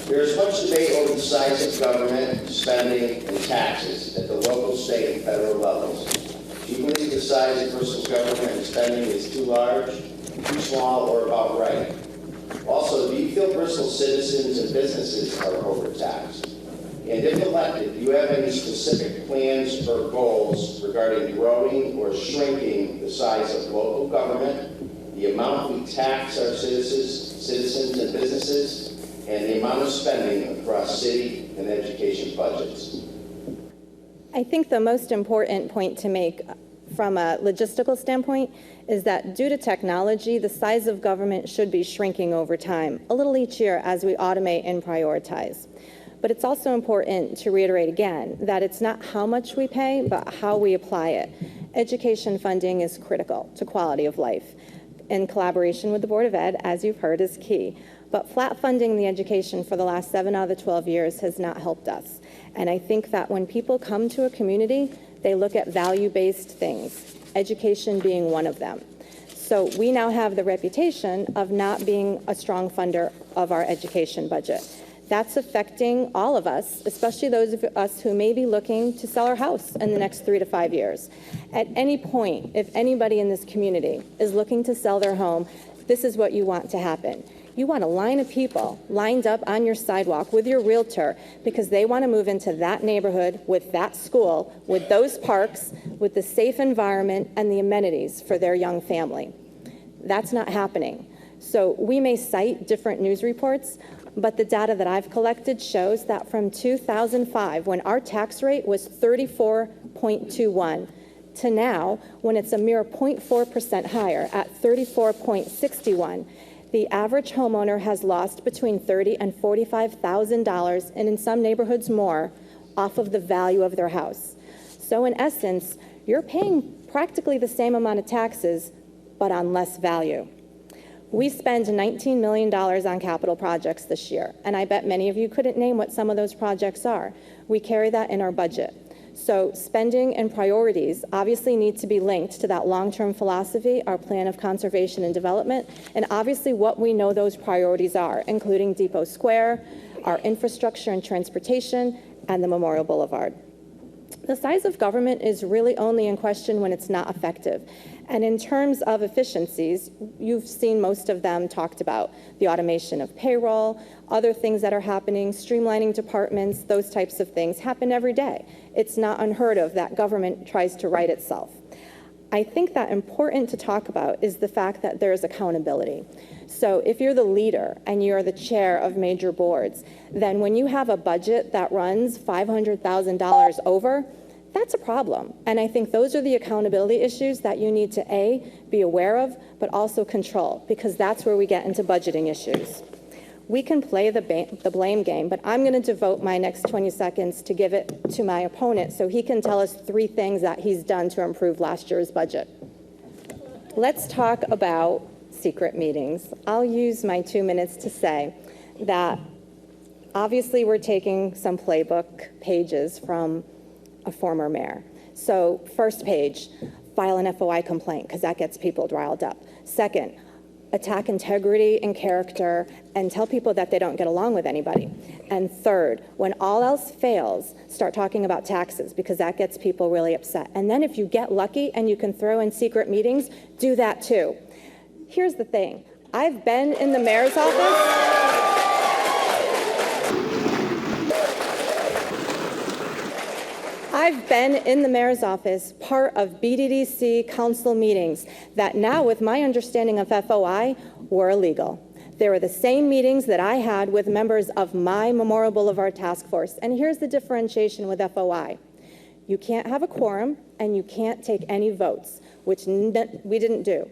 There is much debate over the size of government, spending, and taxes at the local, state, and federal levels. Do you believe the size of Bristol's government and spending is too large, too small, or about right? Also, do you feel Bristol citizens and businesses are overtaxed? And if elected, do you have any specific plans or goals regarding growing or shrinking the size of local government, the amount we tax our citizens and businesses, and the amount of spending across city and education budgets? I think the most important point to make from a logistical standpoint is that due to technology, the size of government should be shrinking over time, a little each year as we automate and prioritize. But it's also important to reiterate again that it's not how much we pay, but how we apply it. Education funding is critical to quality of life. And collaboration with the Board of Ed, as you've heard, is key. But flat funding the education for the last 7 out of the 12 years has not helped us. And I think that when people come to a community, they look at value-based things, education being one of them. So we now have the reputation of not being a strong funder of our education budget. That's affecting all of us, especially those of us who may be looking to sell our house in the next 3 to 5 years. At any point, if anybody in this community is looking to sell their home, this is what you want to happen. You want a line of people lined up on your sidewalk with your realtor because they want to move into that neighborhood with that school, with those parks, with the safe environment and the amenities for their young family. That's not happening. So we may cite different news reports, but the data that I've collected shows that from 2005, when our tax rate was 34.21, to now, when it's a mere 0.4% higher at 34.61, the average homeowner has lost between $30,000 and $45,000, and in some neighborhoods more, off of the value of their house. So in essence, you're paying practically the same amount of taxes, but on less value. We spend $19 million on capital projects this year, and I bet many of you couldn't name what some of those projects are. We carry that in our budget. So spending and priorities obviously need to be linked to that long-term philosophy, our plan of conservation and development, and obviously what we know those priorities are, including Depot Square, our infrastructure and transportation, and the Memorial Boulevard. The size of government is really only in question when it's not effective. And in terms of efficiencies, you've seen most of them talked about. The automation of payroll, other things that are happening, streamlining departments, those types of things happen every day. It's not unheard of that government tries to right itself. I think that important to talk about is the fact that there's accountability. So if you're the leader and you're the chair of major boards, then when you have a budget that runs $500,000 over, that's a problem. And I think those are the accountability issues that you need to A, be aware of, but also control, because that's where we get into budgeting issues. We can play the blame game, but I'm going to devote my next 20 seconds to give it to my opponent so he can tell us 3 things that he's done to improve last year's budget. Let's talk about secret meetings. I'll use my 2 minutes to say that obviously we're taking some playbook pages from a former mayor. So first page, file an FOI complaint because that gets people riled up. Second, attack integrity and character and tell people that they don't get along with anybody. And third, when all else fails, start talking about taxes because that gets people really upset. And then if you get lucky and you can throw in secret meetings, do that too. Here's the thing. I've been in the mayor's office. I've been in the mayor's office, part of BDDC council meetings that now, with my understanding of FOI, were illegal. They were the same meetings that I had with members of my Memorial Boulevard task force. And here's the differentiation with FOI. You can't have a quorum and you can't take any votes, which we didn't do.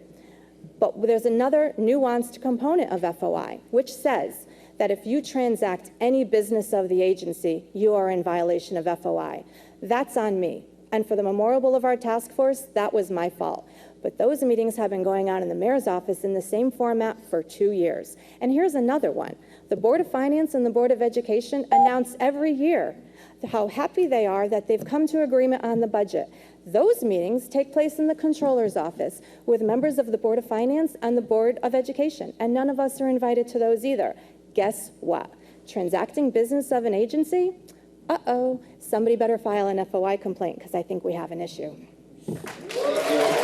But there's another nuanced component of FOI, which says that if you transact any business of the agency, you are in violation of FOI. That's on me. And for the Memorial Boulevard Task Force, that was my fault. But those meetings have been going on in the mayor's office in the same format for 2 years. And here's another one. The Board of Finance and the Board of Education announce every year how happy they are that they've come to agreement on the budget. Those meetings take place in the Comptroller's office with members of the Board of Finance and the Board of Education, and none of us are invited to those either. Guess what? Transacting business of an agency? Uh-oh, somebody better file an FOI complaint because I think we have an issue. Thank you.